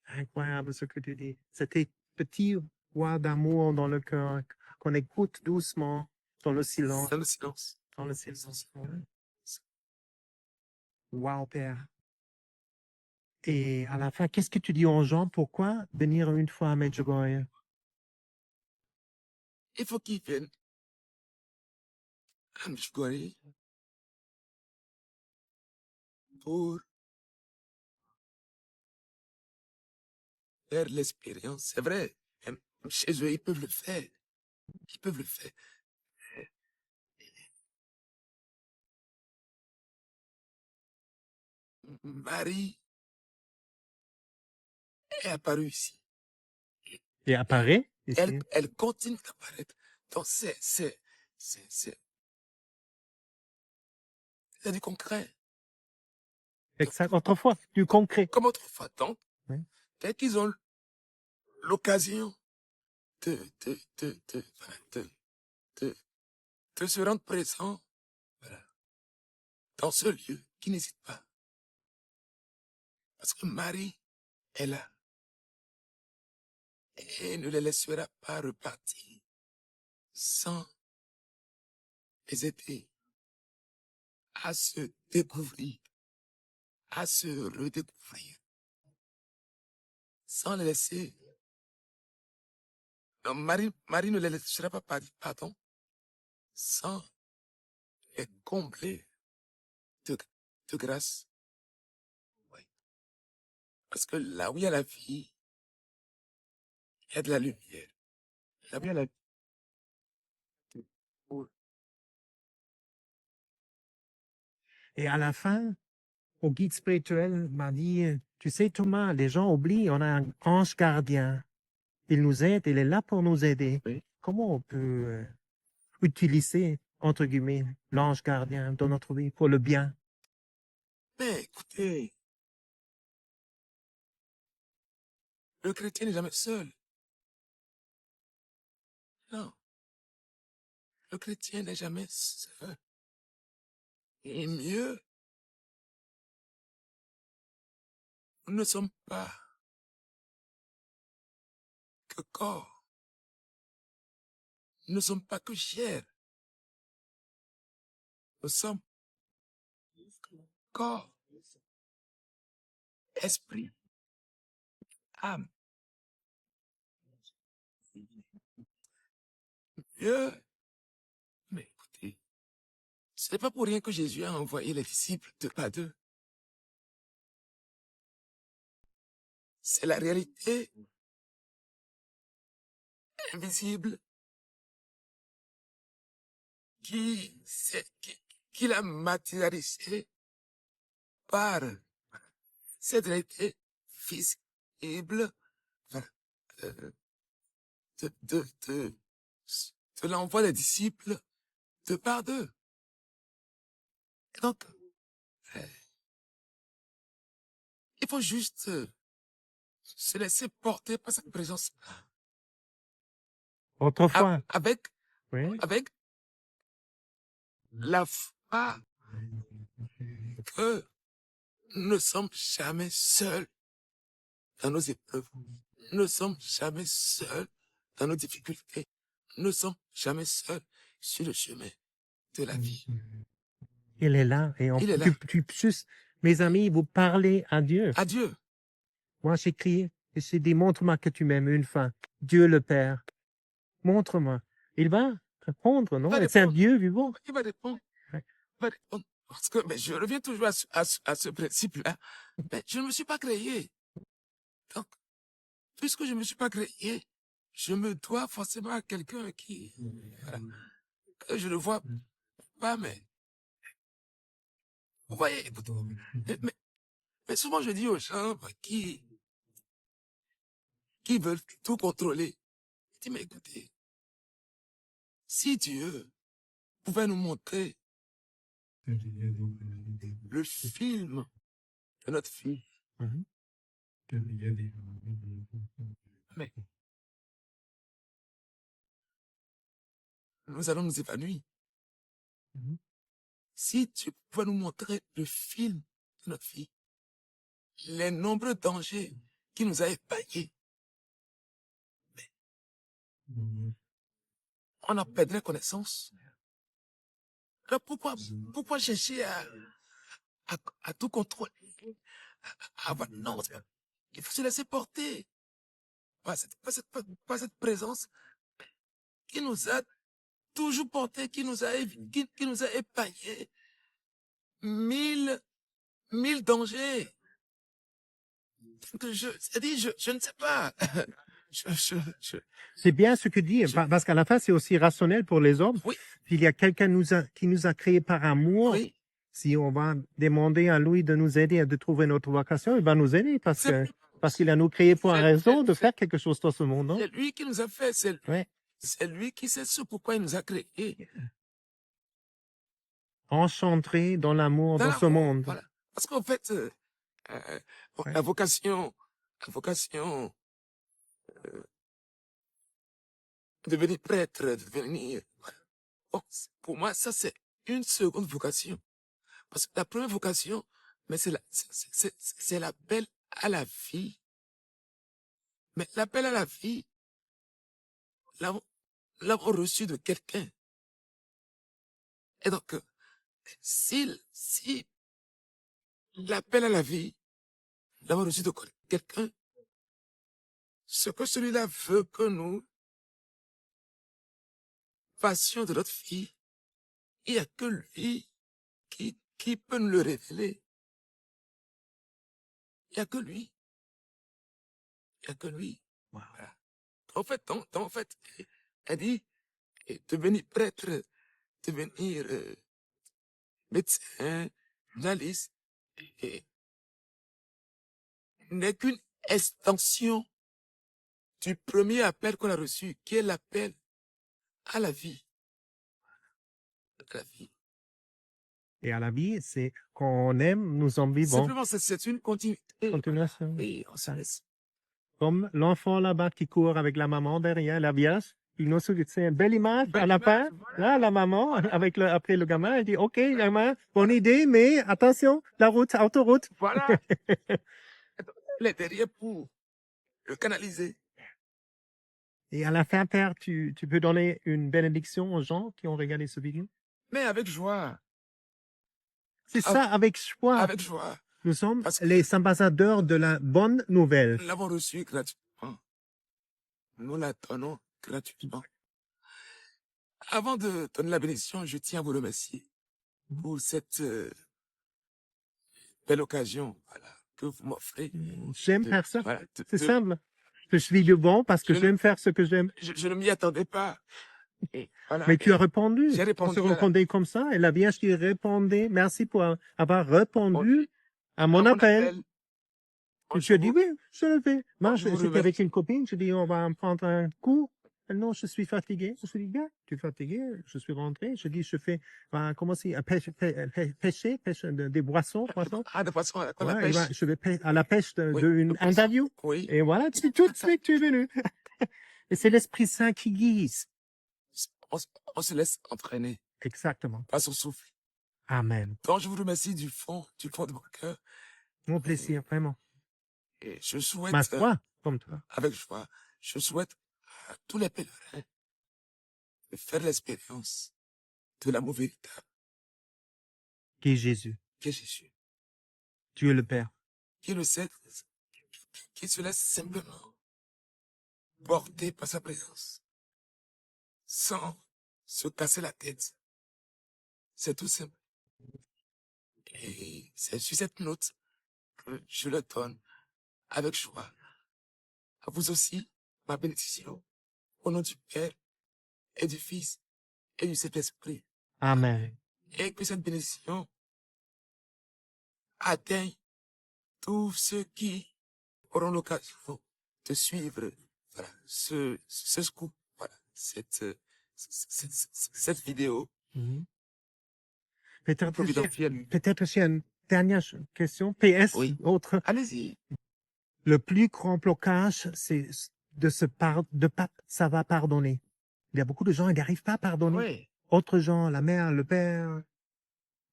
Incroyable ce que tu dis. C'était petit voix d'amour dans le cœur qu'on écoute doucement dans le silence. Dans le silence. Dans le silence. Wow, Père. Et à la fin, qu'est-ce que tu dis aux gens? Pourquoi venir une fois à Medjugorje? Il faut qu'ils viennent à Medjugorje pour faire l'expérience. C'est vrai, même chez eux, ils peuvent le faire. Ils peuvent le faire. Marie est apparue ici. Et apparaît ici. Elle continue d'apparaître. Donc c'est du concret. Exact. Autrefois, du concret. Comme autrefois. Donc, Oui. dès qu'ils ont l'occasion de, de, de, de, de se rendre présent dans ce lieu, qui n'hésite pas. Parce que Marie est là. Et ne les laissera pas repartir sans les aider à se découvrir, à se redécouvrir, sans les laisser. Non, Marie ne les laissera pas partir, pardon, sans les combler de, de grâce. Oui. Parce que là où il y a la vie, il y a de la lumière. Là où il y a la vie. Et à la fin, au guide spirituel m'a dit, tu sais Thomas, les gens oublient, on a un ange gardien. Il nous aide, il est là pour nous aider. Oui. Comment on peut utiliser, entre guillemets, l'ange gardien dans notre vie pour le bien? Mais écoutez, le chrétien n'est jamais seul. Non, le chrétien n'est jamais seul. Et mieux, nous ne sommes pas que corps. Nous ne sommes pas que chair. Nous sommes corps, esprit, âme. Mieux, mais écoutez, ce n'est pas pour rien que Jésus a envoyé les disciples deux par deux. C'est la réalité invisible qu'il a matérialisée par cette réalité visible euh, de, de, de, de l'envoi des disciples deux par deux. Et donc, il faut juste se laisser porter par cette présence. Autrefois, Avec oui. la foi que nous ne sommes jamais seuls dans nos épreuves. Nous ne sommes jamais seuls dans nos difficultés. Nous ne sommes jamais seuls sur le chemin de la vie. Il est là. Et Il est là. juste, mes amis, vous parlez à Dieu. À Dieu. Moi, j'ai crié et j'ai dit, montre-moi que tu m'aimes une fois. Dieu le Père. Montre-moi. Il va répondre, non? Va C'est un répondre. Dieu vivant. Il va répondre. Ouais. Il va répondre. Parce que mais je reviens toujours à ce principe-là. Mais je ne me suis pas créé. Donc, puisque je ne me suis pas créé, je me dois forcément à quelqu'un qui, voilà, que je ne vois pas, mais vous voyez, mais souvent je dis aux gens qui veulent tout contrôler, je dis, mais écoutez, si Dieu pouvait nous montrer le film de notre fille, mais nous allons nous épanouir. Si tu pouvais nous montrer le film de notre fille, les nombreux dangers qui nous a épargnés, on en perdrait connaissance. Alors pourquoi chercher à tout contrôler? Non, il faut se laisser porter par cette présence qui nous a toujours porté, qui nous a épargné mille dangers. Je ne sais pas. C'est bien ce que dit, parce qu'à la fin, c'est aussi rationnel pour les hommes. Oui. S'il y a quelqu'un qui nous a créés par amour, Oui. si on va demander à lui de nous aider à de trouver notre vocation, il va nous aider parce qu'il a nous créé pour une raison de faire quelque chose dans ce monde, non? C'est lui qui nous a fait, Ouais. c'est lui qui sait ce pourquoi il nous a créés. Enchanté dans l'amour dans ce monde. Voilà. Parce qu'en fait, Ouais. la vocation devenir prêtre, devenir... Bon, pour moi, ça, c'est une seconde vocation. Parce que la première vocation, mais c'est l'appel à la vie. Mais l'appel à la vie, l'avons l'avons reçu de quelqu'un. Et donc, si l'appel à la vie, l'avons reçu de quelqu'un, ce que celui-là veut que nous fassions de notre vie, il n'y a que lui qui peut nous le révéler. Il n'y a que lui. Il n'y a que lui. Wow. Voilà. En fait, elle dit, devenir prêtre, devenir médecin, journaliste, et n'est qu'une extension du premier appel qu'on a reçu, qui est l'appel à la vie. À la vie. Et à la vie, c'est quand on aime, nous en vivons. Simplement, c'est une continuité. Continuation. Oui, on s'en laisse. Comme l'enfant là-bas qui court avec la maman derrière, la Vierge. C'est une belle image à la fin. Là, la maman, avec après le gamin, elle dit, OK, gamin, bonne idée, mais attention, la route, autoroute. Voilà. Elle est derrière pour le canaliser. Et à la fin, Père, tu peux donner une bénédiction aux gens qui ont regardé ce vidéo? Mais avec joie. C'est ça, avec joie. Avec joie. Nous sommes Parce que les ambassadeurs de la bonne nouvelle. nous l'avons reçu gratuitement. Nous la donnons gratuitement. Avant de donner la bénédiction, je tiens à vous remercier pour cette belle occasion, voilà, que vous m'offrez. J'aime faire ça. Voilà, C'est simple. Je suis du bon parce que Je ne- j'aime faire ce que j'aime. je ne m'y attendais pas. Et voilà, Mais tu as et répondu. j'ai On répondu se à la- rencontrait comme ça et la Vierge qui répondait. Merci pour avoir répondu à à mon mon appel. Et Je tu as dit vous- oui, je le fais. Moi, je vous j'étais remercie. avec une copine. Je dis on va prendre un coup. Non, je suis fatigué. Je suis dit bien, tu es fatigué. Je suis rentré. Je dis je fais commencer à pêcher des boissons. Ah, de façon à la Ouais, pêche. je vais à la pêche Oui, d'une de poisson. interview. Oui. Et voilà, tout de suite, tu es venu. Et c'est l'Esprit Saint qui guide. On se laisse entraîner Exactement. par son souffle. Amen. Donc, je vous remercie du fond de mon cœur. Mon plaisir, vraiment. Et je souhaite, Ma foi, comme toi. avec joie, je souhaite à tous les pèlerins de faire l'expérience de l'amour véritable Qui est Jésus. qu'est Jésus. Tu es le Père. Qui le sait, qui se laisse simplement porter par sa présence, sans se casser la tête. C'est tout simple. Et c'est sur cette note que je le donne avec joie. À vous aussi, ma bénédiction, au nom du Père et du Fils et du Saint-Esprit. Amen. Et que cette bénédiction atteigne tous ceux qui auront l'occasion de suivre, voilà, ce scoop, voilà, cette vidéo Mhm. Peut-être providentielle. j'ai une dernière question. PS, Oui. autre. Allez-y. Le plus grand blocage, c'est de pas savoir pardonner. Il y a beaucoup de gens qui n'arrivent pas à pardonner. Oui. Autres gens, la mère, le père,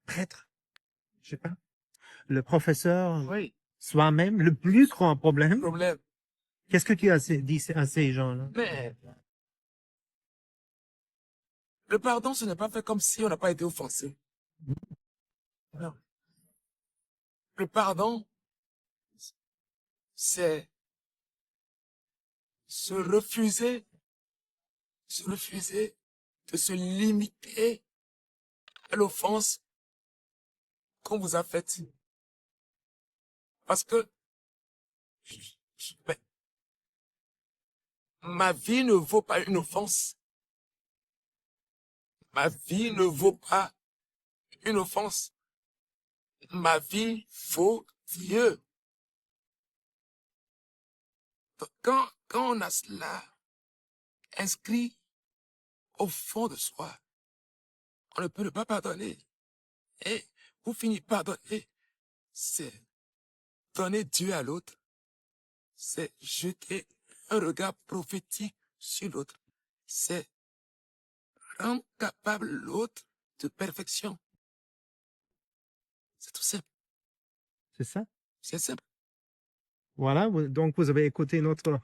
prêtre, je sais pas, le professeur, Oui. soi-même, le plus grand problème. Problème. Qu'est-ce que tu as dit à ces gens-là? Mais le pardon, ce n'est pas fait comme si on n'a pas été offensé. Non. Le pardon, c'est se refuser de se limiter à l'offense qu'on vous a faite. Parce que mais ma vie ne vaut pas une offense. Ma vie ne vaut pas une offense. Ma vie vaut Dieu. Donc, quand on a cela inscrit au fond de soi, on ne peut pas pardonner. Et pour finir pardonner, c'est donner Dieu à l'autre. C'est jeter un regard prophétique sur l'autre. C'est rendre capable l'autre de perfection. C'est tout simple. C'est ça? C'est simple. Voilà, donc vous avez écouté notre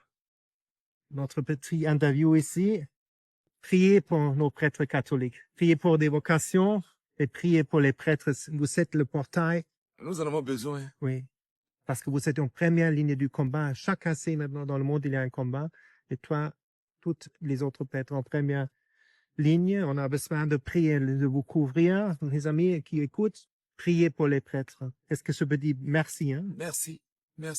petit interview ici. Priez pour nos prêtres catholiques. Priez pour des vocations et priez pour les prêtres. Vous êtes le portail, Nous en avons besoin. oui, parce que vous êtes en première ligne du combat. Chacun sait maintenant dans le monde, il y a un combat. Et toi, toutes les autres prêtres en première ligne, on a besoin de prier, de vous couvrir. Les amis qui écoutent, priez pour les prêtres. Est-ce que je peux dire merci, hein? Merci.